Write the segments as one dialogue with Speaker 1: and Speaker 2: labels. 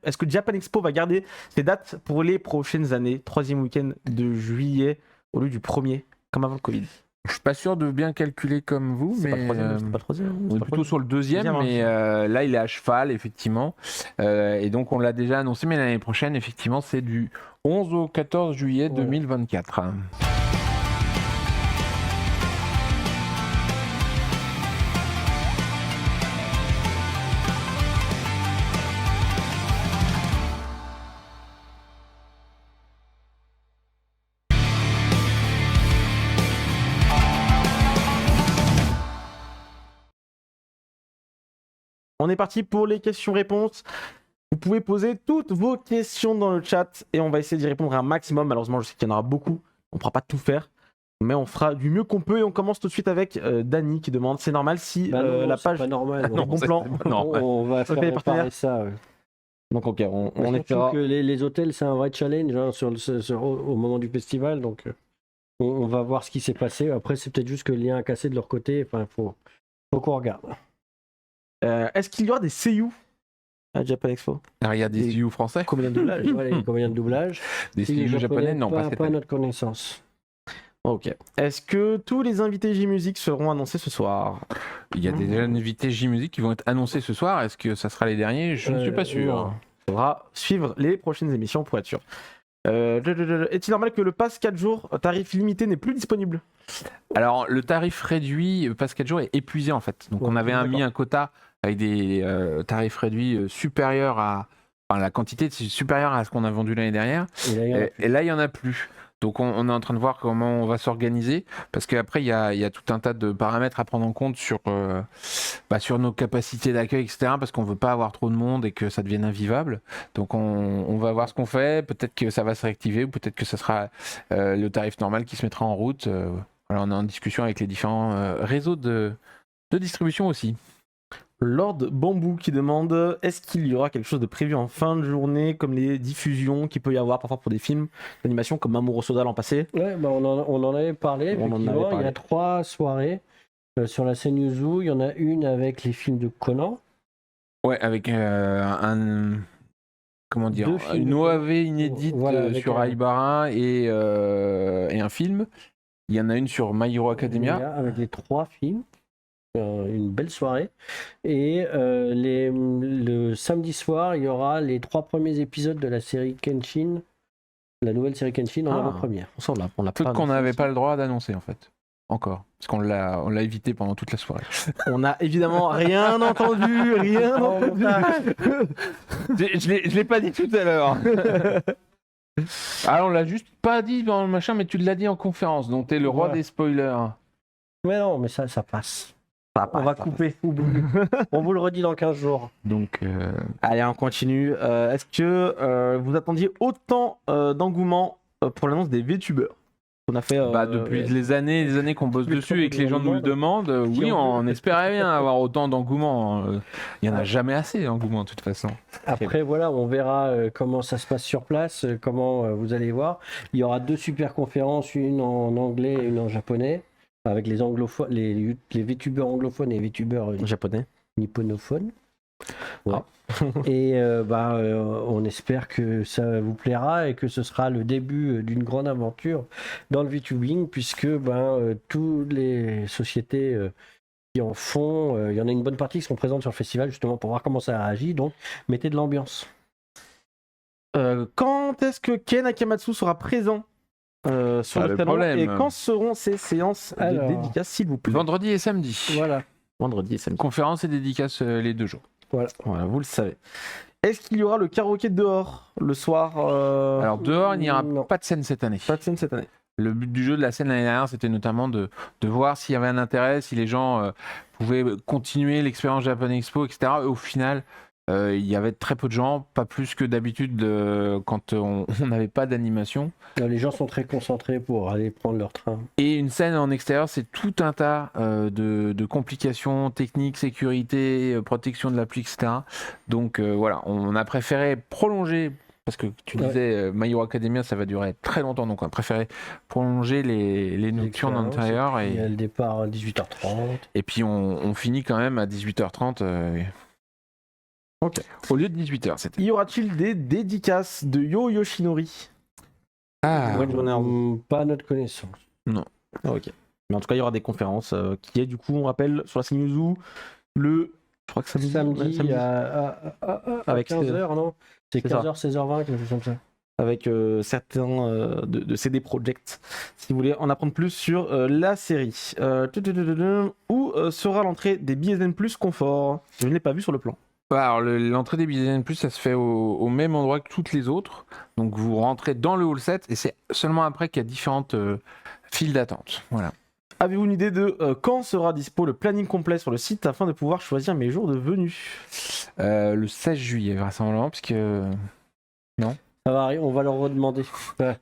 Speaker 1: est-ce que Japan Expo va garder ses dates pour les prochaines années, 3e week-end de juillet au lieu du 1er, comme avant le Covid?
Speaker 2: Je suis pas sûr de bien calculer comme vous,
Speaker 1: C'est pas
Speaker 2: mais
Speaker 1: le 3e, c'est pas le 3e,
Speaker 2: on
Speaker 1: c'est
Speaker 2: est
Speaker 1: pas le
Speaker 2: plutôt
Speaker 1: 3e.
Speaker 2: sur le 2e,
Speaker 1: Deuxième, hein,
Speaker 2: mais là il est à cheval effectivement. Et donc on l'a déjà annoncé, mais l'année prochaine effectivement c'est du 11 au 14 juillet 2024.
Speaker 1: On est parti pour les questions-réponses. Vous pouvez poser toutes vos questions dans le chat et on va essayer d'y répondre un maximum. Malheureusement, je sais qu'il y en aura beaucoup. On ne pourra pas tout faire, mais on fera du mieux qu'on peut. Et on commence tout de suite avec Dany qui demande, c'est normal si la page...
Speaker 3: C'est pas normal.
Speaker 1: Non, bon plan.
Speaker 3: On va faire réparer ça.
Speaker 1: Donc ok, on
Speaker 3: espère que les hôtels, c'est un vrai challenge hein, au moment du festival. Donc on va voir ce qui s'est passé. Après, c'est peut-être juste que le lien a cassé de leur côté. Enfin, faut qu'on regarde.
Speaker 1: Est-ce qu'il y aura des seiyuu à Japan Expo?
Speaker 2: Alors, il y a des seiyuu français,
Speaker 1: comédiens de doublage.
Speaker 3: Voilà, combien de doublage?
Speaker 2: des seiyuu japonais, non pas cette
Speaker 3: pas à
Speaker 2: année.
Speaker 3: notre connaissance.
Speaker 1: Ok. Est-ce que tous les invités J-Music seront annoncés ce soir?
Speaker 2: Il y a des invités J-Music qui vont être annoncés ce soir. Est-ce que ça sera les derniers? Je ne suis pas sûr.
Speaker 1: Il faudra suivre les prochaines émissions pour être sûr. Est-il normal que le pass 4 jours tarif limité n'est plus disponible?
Speaker 2: Alors, le tarif réduit, passe 4 jours, est épuisé en fait. Donc, on avait mis un quota avec des tarifs réduits supérieurs à. Enfin, la quantité supérieure à ce qu'on a vendu l'année dernière. Et là, il n'y en a plus. Donc, on est en train de voir comment on va s'organiser. Parce qu'après, il y a tout un tas de paramètres à prendre en compte sur nos capacités d'accueil, etc. Parce qu'on ne veut pas avoir trop de monde et que ça devienne invivable. Donc, on va voir ce qu'on fait. Peut-être que ça va se réactiver ou peut-être que ça sera le tarif normal qui se mettra en route. Voilà, on est en discussion avec les différents réseaux de distribution aussi.
Speaker 1: Lord Bambou qui demande, est-ce qu'il y aura quelque chose de prévu en fin de journée, comme les diffusions qu'il peut y avoir parfois pour des films d'animation comme Mamoru Soda l'an passé?
Speaker 3: Ouais, on en avait parlé. Effectivement, il y a 3 soirées sur la scène Yuzu. Il y en a une avec les films de Conan.
Speaker 2: Ouais, avec une OAV inédite sur Aibara et un film. Il y en a une sur My Hero Academia.
Speaker 3: Avec les 3 films. Une belle soirée. Et le samedi soir, il y aura les 3 premiers épisodes de la série Kenshin, la nouvelle série Kenshin en avant-première.
Speaker 1: On l'a
Speaker 2: Truc qu'on n'avait pas le droit d'annoncer en fait. Encore. Parce qu'on l'a évité pendant toute la soirée.
Speaker 1: On n'a évidemment rien entendu,
Speaker 2: Je l'ai pas dit tout à l'heure. Alors on l'a juste pas dit dans le machin, mais tu l'as dit en conférence, donc t'es le roi des spoilers.
Speaker 3: Mais non, mais ça passe. On va couper. On vous le redit dans 15 jours.
Speaker 2: Donc,
Speaker 1: allez, on continue. Est-ce que vous attendiez autant d'engouement pour l'annonce des VTubers? On a fait
Speaker 2: depuis les années qu'on bosse dessus et que les gens nous le demandent, oui, on espérait bien avoir autant d'engouement. Il n'y en a jamais assez d'engouement de toute façon.
Speaker 3: Après, voilà, on verra comment ça se passe sur place, comment vous allez voir. Il y aura 2 super conférences, une en anglais et une en japonais. Avec les anglophones, les VTubers anglophones et les VTubers
Speaker 1: japonais,
Speaker 3: nipponophones. Ouais. Et on espère que ça vous plaira et que ce sera le début d'une grande aventure dans le VTubing, puisque toutes les sociétés qui en font, il y en a une bonne partie qui seront présentes sur le festival justement pour voir comment ça réagit. Donc, mettez de l'ambiance.
Speaker 1: Quand est-ce que Ken Akamatsu sera présent sur le salon et quand seront ces séances de dédicaces, s'il vous plaît?
Speaker 2: Vendredi et samedi.
Speaker 3: Voilà.
Speaker 1: Vendredi et samedi.
Speaker 2: Conférence et dédicaces les 2 jours.
Speaker 1: Voilà, vous le savez. Est-ce qu'il y aura le karaoké dehors le soir?
Speaker 2: Alors dehors, il n'y aura pas de scène cette année.
Speaker 1: Pas de scène cette année.
Speaker 2: Le but du jeu de la scène l'année dernière, c'était notamment de voir s'il y avait un intérêt, si les gens pouvaient continuer l'expérience Japan Expo, etc. Et au final, il y avait très peu de gens, pas plus que d'habitude quand on n'avait pas d'animation.
Speaker 3: Les gens sont très concentrés pour aller prendre leur train.
Speaker 2: Et une scène en extérieur, c'est tout un tas de complications techniques, sécurité, protection de l'appli, etc. Donc voilà, on a préféré prolonger, parce que tu disais My Hero Academia, ça va durer très longtemps, donc on a préféré prolonger les nocturnes en intérieur.
Speaker 3: Il y a le départ à 18h30.
Speaker 2: Et puis on finit quand même à 18h30. Au lieu de 18h, c'était.
Speaker 1: Y aura-t-il des dédicaces de Yo Yoshinori?
Speaker 2: Ah,
Speaker 1: Bonne journée à vous.
Speaker 3: Pas à notre connaissance.
Speaker 1: Ok. Mais en tout cas, il y aura des conférences qui est du coup, on rappelle, sur la Sinuzu le. Je crois que
Speaker 3: Samedi à
Speaker 1: Avec
Speaker 3: 15h, non? C'est
Speaker 1: C'est ça.
Speaker 3: 15h, 16h20, quelque chose comme ça.
Speaker 1: avec certains de CD Projekt, si vous voulez en apprendre plus sur la série. Où sera l'entrée des BSN Plus Confort? Je ne l'ai pas vu sur le plan.
Speaker 2: alors l'entrée des BSN+, ça se fait au même endroit que toutes les autres. Donc vous rentrez dans le hall 7 et c'est seulement après qu'il y a différentes files d'attente. Voilà.
Speaker 1: Avez-vous une idée de quand sera dispo le planning complet sur le site afin de pouvoir choisir mes jours de venue?
Speaker 2: Le 16 juillet, vraisemblablement, parce que...
Speaker 3: Ça va arriver, on va leur redemander.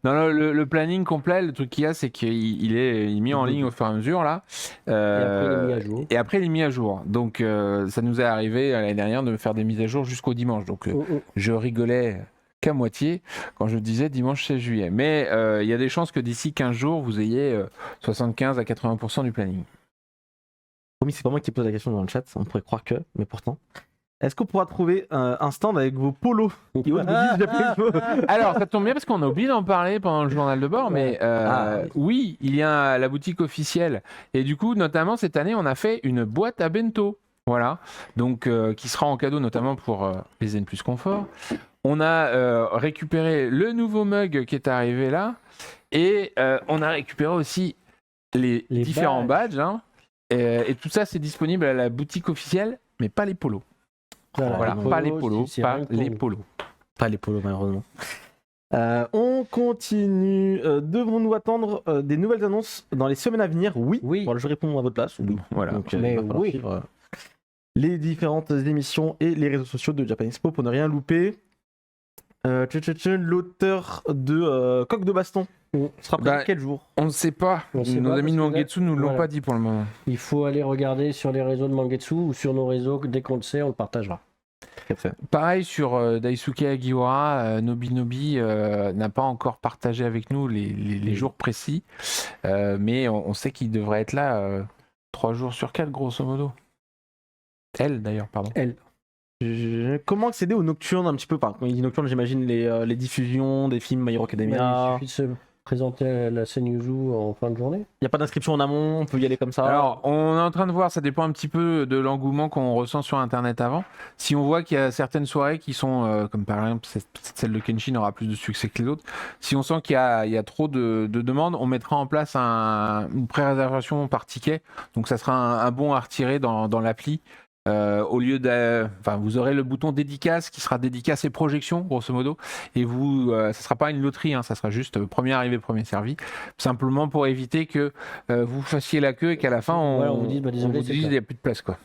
Speaker 2: Non, le planning complet, le truc qu'il y a, c'est qu'il est mis en ligne au fur et à mesure, là.
Speaker 3: Et après, il est mis à jour.
Speaker 2: Et après, il est mis à jour. Donc, ça nous est arrivé l'année dernière de faire des mises à jour jusqu'au dimanche. Donc, je rigolais qu'à moitié quand je disais dimanche 16 juillet. Mais il y a des chances que d'ici 15 jours, vous ayez 75 à 80% du planning.
Speaker 1: Promis, c'est pas moi qui pose la question dans le chat, on pourrait croire que, mais pourtant. Est-ce qu'on pourra trouver un stand avec vos polos qui osent me dire
Speaker 2: Alors, ça tombe bien parce qu'on a oublié d'en parler pendant le journal de bord, mais oui, il y a la boutique officielle. Et du coup, notamment cette année, on a fait une boîte à bento. Voilà, donc qui sera en cadeau notamment pour les Zen Plus Confort. On a récupéré le nouveau mug qui est arrivé là, et on a récupéré aussi les différents badges. Hein. Et tout ça, c'est disponible à la boutique officielle, mais pas les polos. Voilà, pas les polos, pas les polos.
Speaker 1: Pas les polos, malheureusement. On continue. Devons-nous attendre des nouvelles annonces dans les semaines à venir? Oui. Voilà, je réponds à votre place. Oui.
Speaker 2: Voilà.
Speaker 1: Donc,
Speaker 3: Mais
Speaker 1: il va falloir suivre, les différentes émissions et les réseaux sociaux de Japan Expo pour ne rien louper. L'auteur de Coq de Baston sera présent quel jour?
Speaker 2: On ne sait pas. Nos amis de Mangetsu nous l'ont pas dit pour le moment.
Speaker 3: Il faut aller regarder sur les réseaux de Mangetsu ou sur nos réseaux. Dès qu'on le sait, on le partagera.
Speaker 2: Pareil sur Daisuke Agiwara, Nobinobi n'a pas encore partagé avec nous les jours précis, mais on sait qu'il devrait être là 3 jours sur 4 grosso modo. Elle d'ailleurs, pardon.
Speaker 3: Elle.
Speaker 1: Comment accéder aux nocturnes un petit peu? Quand il dit nocturne, j'imagine les diffusions des films My Hero Academia.
Speaker 3: Il suffit de se présenter à la scène Yuzu en fin de journée.
Speaker 1: Il n'y a pas d'inscription en amont, on peut y aller comme ça.
Speaker 2: Alors, on est en train de voir, ça dépend un petit peu de l'engouement qu'on ressent sur Internet avant. Si on voit qu'il y a certaines soirées qui sont, comme par exemple celle de Kenshin aura plus de succès que les autres, si on sent qu'il y a trop de demandes, on mettra en place une pré-réservation par ticket. Donc ça sera un bon à retirer dans l'appli. Au lieu vous aurez le bouton dédicace qui sera dédicace et projection grosso modo, et ça sera pas une loterie, hein, ça sera juste premier arrivé premier servi, simplement pour éviter que vous fassiez la queue et qu'à la fin on vous dise il n'y a plus de place quoi.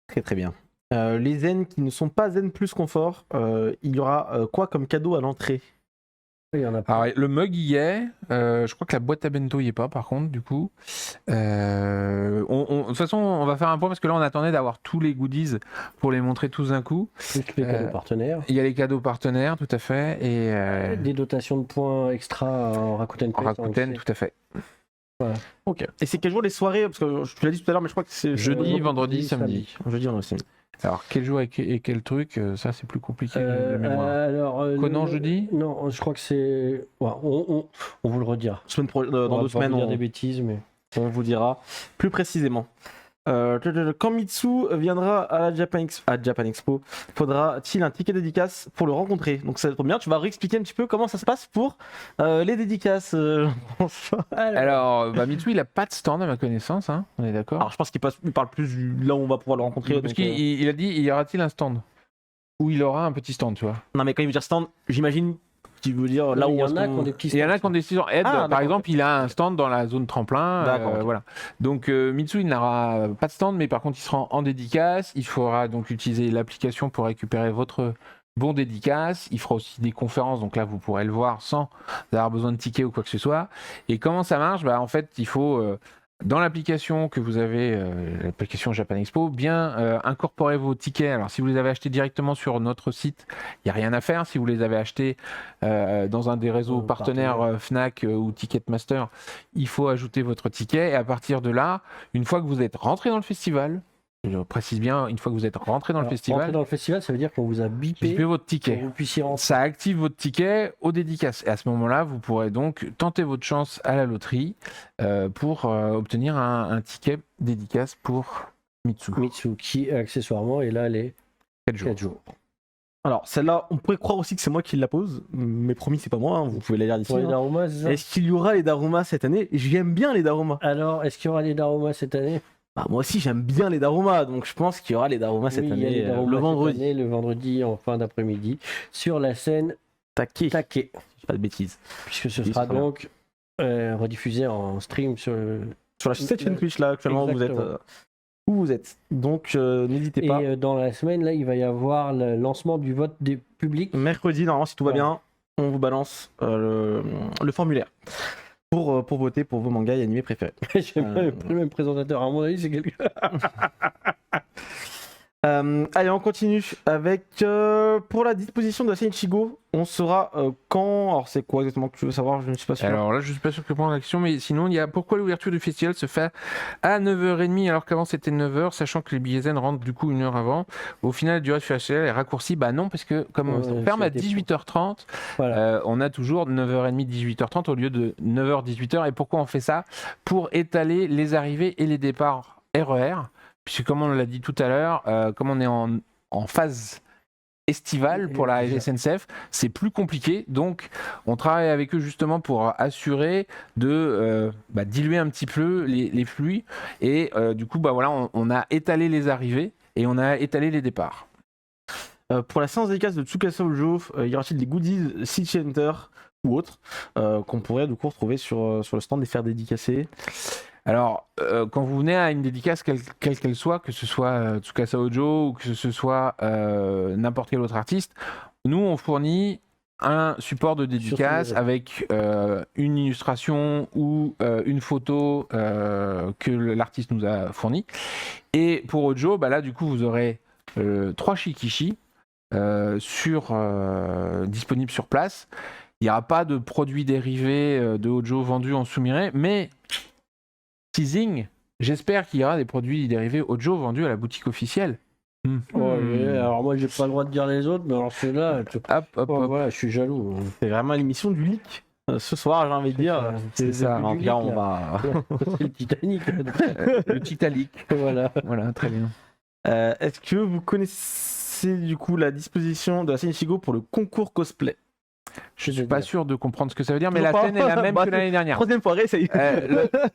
Speaker 1: Très très bien. Les zen qui ne sont pas zen plus confort, il y aura quoi comme cadeau à l'entrée?
Speaker 3: Il y en a pas.
Speaker 2: Alors, le mug y est, je crois que la boîte à bento y est pas par contre du coup. De toute façon on va faire un point parce que là on attendait d'avoir tous les goodies pour les montrer tous d'un coup.
Speaker 3: Plus les cadeaux partenaires.
Speaker 2: Il y a les cadeaux partenaires tout à fait et
Speaker 3: des dotations de points extra en Rakuten Quest.
Speaker 2: En Rakuten tout à fait.
Speaker 3: Voilà.
Speaker 1: Ok. Et c'est quel jour les soirées? Parce que tu l'as dit tout à l'heure, mais je crois que c'est
Speaker 2: jeudi, vendredi, samedi.
Speaker 1: Jeudi, vendredi, samedi.
Speaker 2: Alors quel jour et quel truc, ça c'est plus compliqué de mémoire.
Speaker 3: Alors,
Speaker 2: Conan jeudi?
Speaker 3: Non, je crois que c'est. Ouais, on vous le redira.
Speaker 1: Dans 2 semaines,
Speaker 3: on va dire des bêtises, mais
Speaker 1: on vous dira plus précisément. Quand Mitsu viendra à Japan Expo, faudra-t-il un ticket dédicace pour le rencontrer? Donc ça va être bien, tu vas réexpliquer un petit peu comment ça se passe pour les dédicaces.
Speaker 2: Alors Mitsu il a pas de stand à ma connaissance, hein, on est d'accord?
Speaker 1: Alors je pense qu'il parle plus là où on va pouvoir le rencontrer.
Speaker 2: Parce qu'il a dit, y aura-t-il un stand? Ou il aura un petit stand, tu vois?
Speaker 1: Non mais quand il veut dire stand, j'imagine qui veut dire là où
Speaker 3: il y en a qui ont des petits stands.
Speaker 2: Il y en a qui ont des stands. Ed, par exemple, il a un stand dans la zone tremplin. Voilà. Donc Mitsu, il n'aura pas de stand, mais par contre, il sera en dédicace. Il faudra donc utiliser l'application pour récupérer votre bon dédicace. Il fera aussi des conférences, donc là, vous pourrez le voir sans avoir besoin de tickets ou quoi que ce soit. Et comment ça marche? En fait, il faut... dans l'application que vous avez, l'application Japan Expo, bien incorporer vos tickets. Alors si vous les avez achetés directement sur notre site, il n'y a rien à faire. Si vous les avez achetés dans un des réseaux partenaires Fnac ou Ticketmaster, il faut ajouter votre ticket. Et à partir de là, une fois que vous êtes rentré dans le festival, je précise bien, une fois que vous êtes rentré dans le
Speaker 3: Alors,
Speaker 2: festival,
Speaker 3: rentrer dans le festival, ça veut dire qu'on vous a bipé
Speaker 2: bipez votre
Speaker 3: pour
Speaker 2: ticket.
Speaker 3: que vous puissiez rentrer.
Speaker 2: Ça active votre ticket aux dédicaces. Et à ce moment-là, vous pourrez donc tenter votre chance à la loterie pour obtenir un ticket dédicace pour Mitsu.
Speaker 3: Mitsu, qui accessoirement est là les
Speaker 2: 4 jours.
Speaker 3: 4 jours.
Speaker 1: Alors, celle-là, on pourrait croire aussi que c'est moi qui la pose, mais promis, c'est pas moi, hein, vous pouvez la lire d'ici.
Speaker 3: Pour les
Speaker 1: hein.
Speaker 3: Daruma, c'est ça?
Speaker 1: Est-ce qu'il y aura les Daruma cette année? J'aime bien les Daruma.
Speaker 3: Alors, est-ce qu'il y aura les Daruma cette année?
Speaker 1: Bah, moi aussi, j'aime bien les Daruma, donc je pense qu'il y aura les Daruma cette
Speaker 3: Oui, il y a
Speaker 1: année,
Speaker 3: les Daruma
Speaker 1: le
Speaker 3: cette
Speaker 1: vendredi.
Speaker 3: année, le vendredi en fin d'après-midi, sur la scène
Speaker 1: Taquet,
Speaker 3: Take,
Speaker 1: pas de bêtises.
Speaker 3: puisque ce
Speaker 1: Oui,
Speaker 3: sera
Speaker 1: c'est très bien.
Speaker 3: donc rediffusé en stream sur le...
Speaker 1: Sur cette chaîne Twitch là, actuellement, vous êtes
Speaker 3: Exactement.
Speaker 1: où vous êtes. Donc, n'hésitez
Speaker 3: Et
Speaker 1: pas.
Speaker 3: dans la semaine, là, il va y avoir le lancement du vote des publics.
Speaker 1: Mercredi, normalement, si tout va
Speaker 3: Voilà.
Speaker 1: bien, on vous balance le formulaire pour voter pour vos mangas et animés préférés.
Speaker 3: J'aime pas le même présentateur, à mon avis, c'est quelqu'un.
Speaker 1: Allez, on continue avec pour la disposition de la scène Ichigo, on saura quand. Alors, c'est quoi exactement que tu veux savoir? Je ne suis pas sûr.
Speaker 2: Alors là, je suis pas sûr que prendre l'action, mais sinon, il y a pourquoi l'ouverture du festival se fait à 9h30 alors qu'avant c'était 9h, sachant que les billets zen rentrent du coup 1 heure avant. Au final, la durée du festival est raccourcie. Bah non, parce que comme on ferme à 18h30,
Speaker 3: Voilà.
Speaker 2: on a toujours 9h30, 18h30 au lieu de 9h, 18h. Et pourquoi on fait ça? Pour étaler les arrivées et les départs RER. Puisque comme on l'a dit tout à l'heure, comme on est en phase estivale pour la SNCF, c'est plus compliqué. Donc, on travaille avec eux justement pour assurer de diluer un petit peu les flux. Et du coup, voilà, on a étalé les arrivées et on a étalé les départs.
Speaker 1: Pour la séance dédicace de Tsukasa Ojo, y aura-t-il des goodies City Center ou autres qu'on pourrait du coup retrouver sur le stand des faire dédicacer?
Speaker 2: Alors, quand vous venez à une dédicace, quelle qu'elle soit, que ce soit Tsukasa Ojo ou que ce soit n'importe quel autre artiste, nous, on fournit un support de dédicace avec une illustration ou une photo que l'artiste nous a fournie. Et pour Ojo, là, du coup, vous aurez 3 shikishi disponibles sur place. Il n'y aura pas de produits dérivés de Ojo vendus en sous-miré, mais teasing, j'espère qu'il y aura des produits dérivés Ojo vendus à la boutique officielle.
Speaker 3: Alors moi j'ai pas le droit de dire les autres, mais alors celui-là,
Speaker 2: Hop.
Speaker 3: voilà, je suis jaloux.
Speaker 1: C'est vraiment l'émission du leak. Ce soir, j'ai envie de dire.
Speaker 2: C'est ça.
Speaker 1: En tout cas, on va.
Speaker 3: C'est le Titanic.
Speaker 2: Le Titanic.
Speaker 3: Voilà.
Speaker 2: Voilà, très bien.
Speaker 1: Est-ce que vous connaissez du coup la disposition de la scène Ichigo pour le concours cosplay?
Speaker 2: Je suis pas sûr de comprendre ce que ça veut dire, mais
Speaker 1: Toujours
Speaker 2: la
Speaker 1: pas.
Speaker 2: scène est la même
Speaker 1: Bah,
Speaker 2: que l'année dernière.
Speaker 1: Troisième fois, essaye.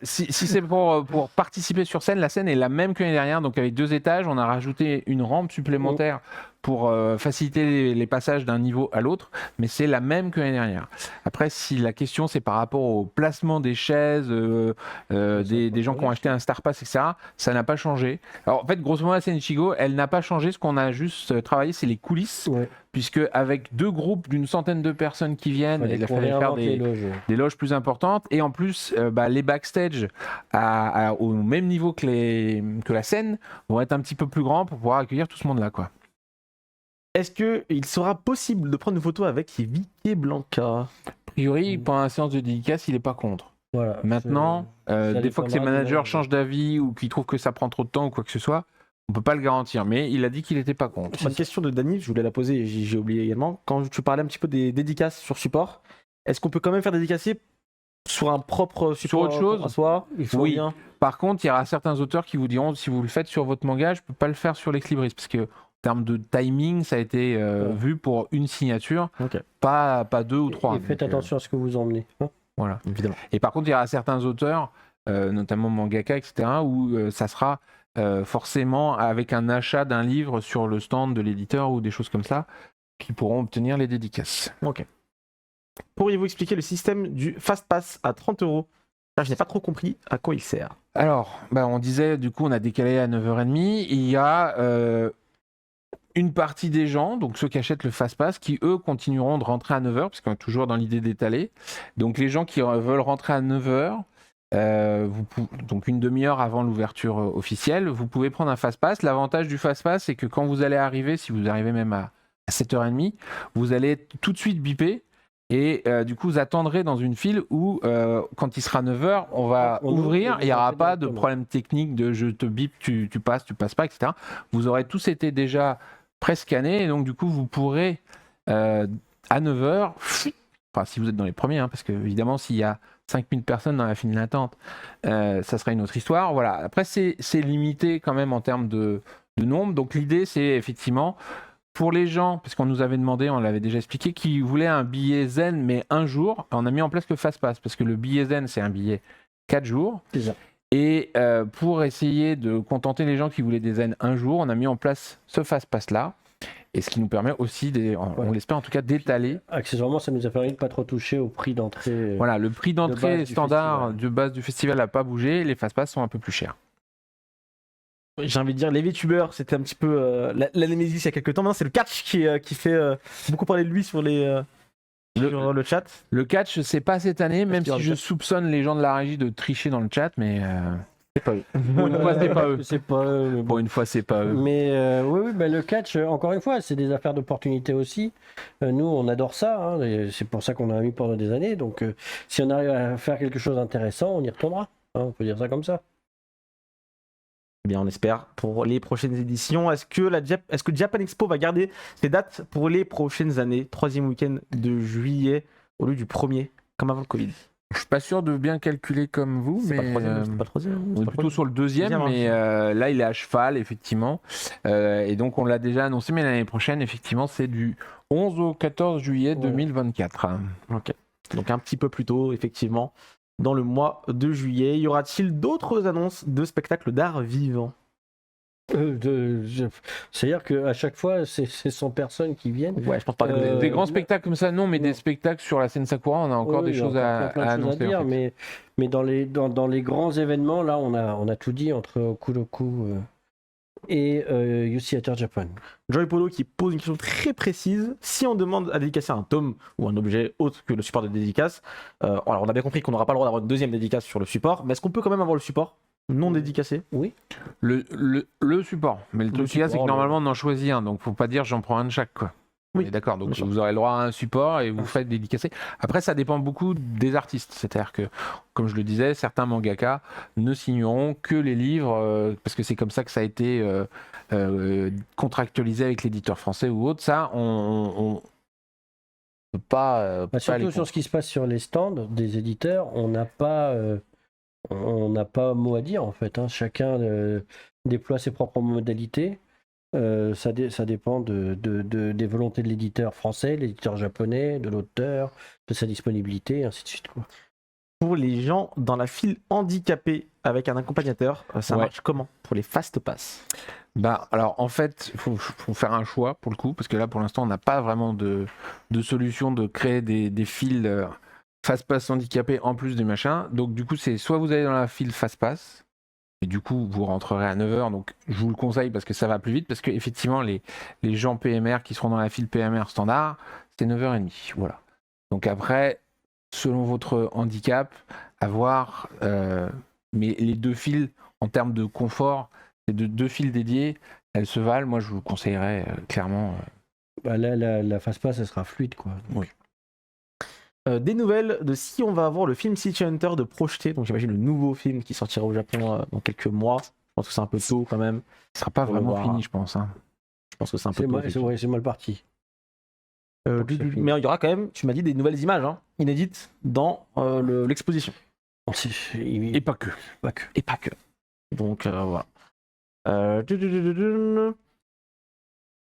Speaker 2: Si c'est pour participer sur scène, la scène est la même que l'année dernière, donc avec 2 étages, on a rajouté une rampe supplémentaire pour faciliter les passages d'un niveau à l'autre, mais c'est la même que l'année dernière. Après, si la question c'est par rapport au placement des chaises, des gens qui ont acheté un Star Pass, etc., ça n'a pas changé. Alors en fait, grosso modo, la scène Ichigo, elle n'a pas changé. Ce qu'on a juste travaillé, c'est les coulisses, puisque avec 2 groupes d'une centaine de personnes qui viennent, il a fallu faire des loges plus importantes, et en plus, les backstage au même niveau que la scène vont être un petit peu plus grands pour pouvoir accueillir tout ce monde-là, quoi.
Speaker 1: Est-ce qu'il sera possible de prendre une photo avec Vicky Blanca?
Speaker 2: A priori, pendant la séance de dédicace, il n'est pas contre.
Speaker 3: Voilà,
Speaker 2: maintenant, des fois que ses
Speaker 3: dépendra
Speaker 2: managers
Speaker 3: de-
Speaker 2: changent d'avis ou qu'ils trouvent que ça prend trop de temps ou quoi que ce soit, on peut pas le garantir. Mais il a dit qu'il n'était pas contre.
Speaker 1: J'ai une question de Dany, je voulais la poser et j'ai oublié également. Quand tu parlais un petit peu des dédicaces sur support, est-ce qu'on peut quand même faire dédicacer sur un propre support?
Speaker 2: Sur autre chose?
Speaker 1: à soi? Il faut
Speaker 2: Oui.
Speaker 1: bien.
Speaker 2: Par contre, il y aura certains auteurs qui vous diront, si vous le faites sur votre manga, je peux pas le faire sur l'Exlibris, parce que en termes de timing, ça a été vu pour une signature, pas 2 ou 3.
Speaker 3: Et faites attention à ce que vous emmenez.
Speaker 2: Voilà.
Speaker 1: Évidemment.
Speaker 2: Et par contre, il y aura certains auteurs, notamment mangaka, etc., où ça sera forcément avec un achat d'un livre sur le stand de l'éditeur ou des choses comme ça, qui pourront obtenir les dédicaces.
Speaker 1: Ok. Pourriez-vous expliquer le système du Fast Pass à 30 €? Je n'ai pas trop compris à quoi il sert.
Speaker 2: Alors, on disait, du coup, on a décalé à 9h30. Il y a une partie des gens, donc ceux qui achètent le Fast Pass, qui eux continueront de rentrer à 9h, parce qu'on est toujours dans l'idée d'étaler. Donc les gens qui veulent rentrer à 9h, donc une demi-heure avant l'ouverture officielle, vous pouvez prendre un Fast Pass. L'avantage du Fast Pass, c'est que quand vous allez arriver, si vous arrivez même à 7h30, vous allez tout de suite biper. Et du coup, vous attendrez dans une file où, quand il sera 9h, on va
Speaker 3: On
Speaker 2: ouvrir.
Speaker 3: ouvre,
Speaker 2: Il n'y aura pas de
Speaker 3: directement.
Speaker 2: problème technique de je te bip, tu passes pas, etc. Vous aurez tous été déjà pré-scannés. Et donc, du coup, vous pourrez, à 9h, enfin, si vous êtes dans les premiers, hein, parce que évidemment, s'il y a 5000 personnes dans la file d'attente, ça sera une autre histoire. Voilà. Après, c'est limité quand même en termes de nombre. Donc, l'idée, c'est effectivement. Pour les gens, parce qu'on nous avait demandé, on l'avait déjà expliqué, qui voulaient un billet zen mais un jour, on a mis en place le Fastpass, parce que le billet zen c'est un billet 4 jours.
Speaker 3: C'est ça.
Speaker 2: Et pour essayer de contenter les gens qui voulaient des zen un jour, on a mis en place ce Fastpass là, et ce qui nous permet aussi, on l'espère en tout cas, d'étaler.
Speaker 3: Accessoirement, ça nous a permis de pas trop toucher au prix d'entrée.
Speaker 2: Voilà, le prix d'entrée
Speaker 3: base du
Speaker 2: standard
Speaker 3: festival.
Speaker 2: de base du festival n'a pas bougé, les Fastpass sont un peu plus chers.
Speaker 1: J'ai envie de dire, les VTubers, c'était un petit peu la Némésis il y a quelques temps. Maintenant, c'est le catch qui fait beaucoup parler de lui sur le chat.
Speaker 2: Le catch, c'est pas cette année, même
Speaker 1: qu'il y aura
Speaker 2: si
Speaker 1: le
Speaker 2: je
Speaker 1: catch.
Speaker 2: soupçonne les gens de la régie de tricher dans le chat, mais
Speaker 1: C'est pas eux.
Speaker 2: pour une fois, c'est pas eux.
Speaker 3: C'est pas eux, mais bon.
Speaker 2: Pour une fois, c'est pas eux.
Speaker 3: Mais oui, bah, le catch, encore une fois, c'est des affaires d'opportunité aussi. Nous, on adore ça. Hein, et c'est pour ça qu'on a mis pendant des années. Donc, si on arrive à faire quelque chose d'intéressant, on y retournera. Hein, on peut dire ça comme ça.
Speaker 1: Eh bien, on espère pour les prochaines éditions. Est-ce que Japan Expo va garder ses dates pour les prochaines années, 3e week-end de juillet au lieu du 1er, comme avant le Covid?
Speaker 2: Je suis pas sûr de bien calculer comme vous,
Speaker 1: C'est
Speaker 2: mais
Speaker 1: pas le 3e, c'est pas le 3e,
Speaker 2: on
Speaker 1: c'est
Speaker 2: est
Speaker 1: pas le
Speaker 2: plutôt
Speaker 1: 3e.
Speaker 2: sur le deuxième,
Speaker 1: Deuxième,
Speaker 2: mais
Speaker 1: hein.
Speaker 2: là il est à cheval effectivement, et donc on l'a déjà annoncé, mais l'année prochaine effectivement c'est du 11 au 14 juillet 2024.
Speaker 1: Ok. Donc un petit peu plus tôt, effectivement, dans le mois de juillet. Y aura-t-il d'autres annonces de spectacles d'art vivant?
Speaker 3: C'est-à-dire qu'à chaque fois, c'est 100 personnes qui viennent.
Speaker 1: Ouais, je pense pas que
Speaker 2: Des grands spectacles comme ça, non, mais
Speaker 3: non.
Speaker 2: des spectacles sur la scène Sakura, on a encore
Speaker 3: Oui,
Speaker 2: des
Speaker 3: il y a
Speaker 2: choses
Speaker 3: encore plein de
Speaker 2: à
Speaker 3: choses
Speaker 2: annoncer.
Speaker 3: dire,
Speaker 2: en fait.
Speaker 3: mais dans les grands événements, là, on a tout dit entre Kuroku et Youth Theater Japan.
Speaker 1: Joy Polo qui pose une question très précise. Si on demande à dédicacer un tome ou un objet autre que le support de dédicace, alors on a bien compris qu'on n'aura pas le droit d'avoir une deuxième dédicace sur le support, mais est-ce qu'on peut quand même avoir le support non dédicacé?
Speaker 3: Oui.
Speaker 2: Le support, mais le truc qu'il y a, c'est que
Speaker 3: support,
Speaker 2: normalement on en choisit un, donc faut pas dire j'en prends un de chaque quoi.
Speaker 1: Oui,
Speaker 2: On est d'accord, donc
Speaker 1: bien sûr.
Speaker 2: vous aurez le droit à un support et vous faites dédicacer. Après, ça dépend beaucoup des artistes. C'est-à-dire que, comme je le disais, certains mangaka ne signeront que les livres, parce que c'est comme ça que ça a été contractualisé avec l'éditeur français ou autre. Ça, on peut pas.
Speaker 3: Bah, surtout sur ce qui se passe sur les stands des éditeurs, on n'a pas mot à dire en fait. Hein. Chacun déploie ses propres modalités. Ça dépend des volontés de l'éditeur français, l'éditeur japonais, de l'auteur, de sa disponibilité, et ainsi de suite. Quoi.
Speaker 1: Pour les gens dans la file handicapée avec un accompagnateur, ça
Speaker 2: Ouais.
Speaker 1: marche comment pour les fast pass?
Speaker 2: Bah, alors en fait, il faut faire un choix pour le coup, parce que là pour l'instant on n'a pas vraiment de solution de créer des files fast-pass handicapés en plus des machins. Donc du coup c'est soit vous allez dans la file fast-pass, et du coup vous rentrerez à 9h, donc je vous le conseille parce que ça va plus vite, parce que effectivement les gens PMR qui seront dans la file PMR standard, c'est 9h30. Voilà. Donc après, selon votre handicap, à voir, mais les deux files en termes de confort, les deux files dédiées, elles se valent. Moi, je vous conseillerais clairement.
Speaker 3: Bah, là, la phase pass, elle sera fluide. Quoi.
Speaker 2: Oui.
Speaker 1: Des nouvelles de si on va avoir le film City Hunter de projeté, donc j'imagine le nouveau film qui sortira au Japon dans quelques mois. Je pense que c'est un peu tôt quand même.
Speaker 2: Ce sera pas
Speaker 1: On va
Speaker 2: vraiment
Speaker 1: voir.
Speaker 2: fini, je pense. Hein.
Speaker 1: Je pense que c'est un peu tôt.
Speaker 3: C'est mal parti.
Speaker 1: Mais il y aura quand même, tu m'as dit, des nouvelles images inédites dans l'exposition.
Speaker 2: Et pas que.
Speaker 1: Et pas que. Donc voilà.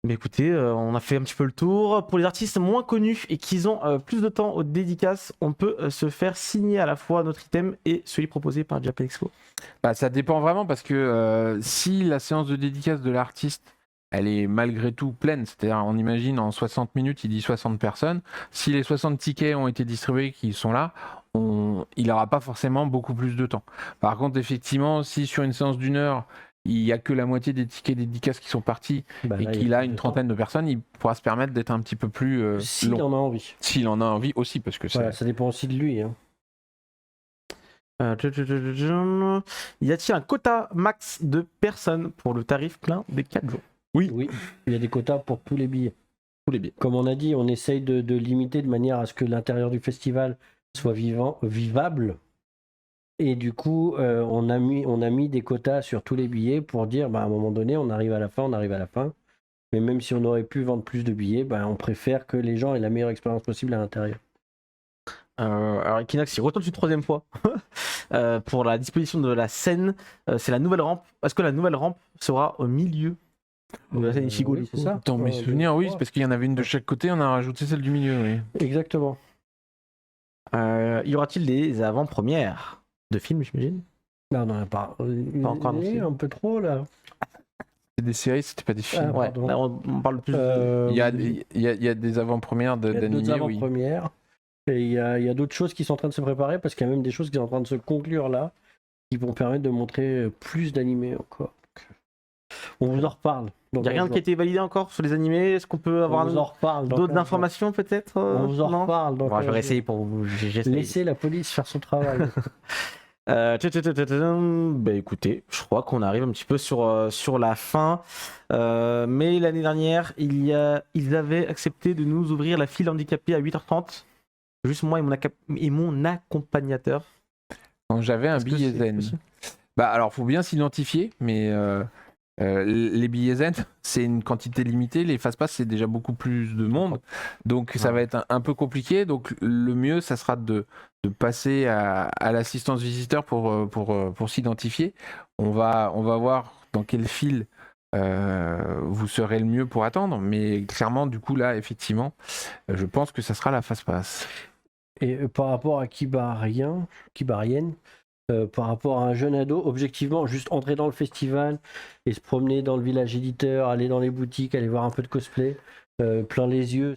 Speaker 1: Mais écoutez, on a fait un petit peu le tour. Pour les artistes moins connus et qui ont plus de temps aux dédicaces, on peut se faire signer à la fois notre item et celui proposé par Japan Expo.
Speaker 2: Bah, ça dépend vraiment parce que si la séance de dédicace de l'artiste elle est malgré tout pleine, c'est-à-dire on imagine en 60 minutes il dit 60 personnes, si les 60 tickets ont été distribués qui sont là, il n'aura pas forcément beaucoup plus de temps. Par contre effectivement si sur une séance d'1 heure il n'y a que la moitié des tickets dédicaces qui sont partis et qu'il a une trentaine de personnes, il pourra se permettre d'être un petit peu plus
Speaker 3: s'il
Speaker 2: long.
Speaker 3: en a envie.
Speaker 2: S'il en a envie aussi, parce que
Speaker 3: voilà, ça dépend aussi de lui. Hein.
Speaker 1: Y a-t-il un quota max de personnes pour le tarif plein des 4 jours?
Speaker 3: Oui, il y a des quotas pour tous les billets.
Speaker 1: tous les billets.
Speaker 3: Comme on a dit, on essaye de limiter de manière à ce que l'intérieur du festival soit vivable. Et du coup, on a mis des quotas sur tous les billets pour dire, à un moment donné, on arrive à la fin. Mais même si on aurait pu vendre plus de billets, on préfère que les gens aient la meilleure expérience possible à l'intérieur.
Speaker 1: Alors Equinox, il retourne une troisième fois pour la disposition de la scène. C'est la nouvelle rampe. Est-ce que la nouvelle rampe sera au milieu de la scène Ichigo
Speaker 3: oui,
Speaker 1: du
Speaker 3: c'est
Speaker 1: coup
Speaker 3: ça.
Speaker 2: Dans mes souvenirs, oui, c'est parce qu'il y en avait une de chaque côté, on a rajouté celle du milieu, oui.
Speaker 3: Exactement.
Speaker 1: Y aura-t-il des avant-premières de films, j'imagine?
Speaker 3: Non, on n'en a pas.
Speaker 1: Pas encore annoncé.
Speaker 3: Un peu trop, là.
Speaker 2: C'était des séries, c'était pas des films.
Speaker 3: Ah,
Speaker 1: Ouais,
Speaker 3: pardon.
Speaker 1: là, on parle plus
Speaker 2: Il y a des avant-premières
Speaker 3: Il y a d'autres
Speaker 2: d'animés, oui.
Speaker 3: avant-premières. Et il y a d'autres choses qui sont en train de se préparer parce qu'il y a même des choses qui sont en train de se conclure là qui vont permettre de montrer plus d'animés encore. On vous en reparle.
Speaker 1: Il n'y a rien qui a été validé encore sur les animés. Est-ce qu'on peut avoir
Speaker 3: On vous en reparle.
Speaker 1: d'autres informations peut-être
Speaker 3: On vous en
Speaker 1: Non
Speaker 3: reparle.
Speaker 1: Bon, je vais essayer pour vous.
Speaker 3: Laissez la police faire son travail.
Speaker 1: Bah écoutez, je crois qu'on arrive un petit peu sur la fin. Mais l'année dernière, ils avaient accepté de nous ouvrir la file handicapée à 8h30. Juste moi et mon accompagnateur.
Speaker 2: Quand j'avais un
Speaker 1: Est-ce que
Speaker 2: billet
Speaker 1: c'est
Speaker 2: zen.
Speaker 1: possible
Speaker 2: Alors, faut bien s'identifier, mais les billets zen, c'est une quantité limitée. Les fast-pass, c'est déjà beaucoup plus de monde. Donc, ça va être un peu compliqué. Donc, le mieux, ça sera de passer à l'assistance visiteur pour s'identifier. On va voir dans quel fil vous serez le mieux pour attendre. Mais clairement, du coup, là, effectivement, je pense que ça sera la fast-pass.
Speaker 3: Et par rapport à Kibarien, par rapport à un jeune ado, objectivement, juste entrer dans le festival et se promener dans le village éditeur, aller dans les boutiques, aller voir un peu de cosplay, plein les yeux.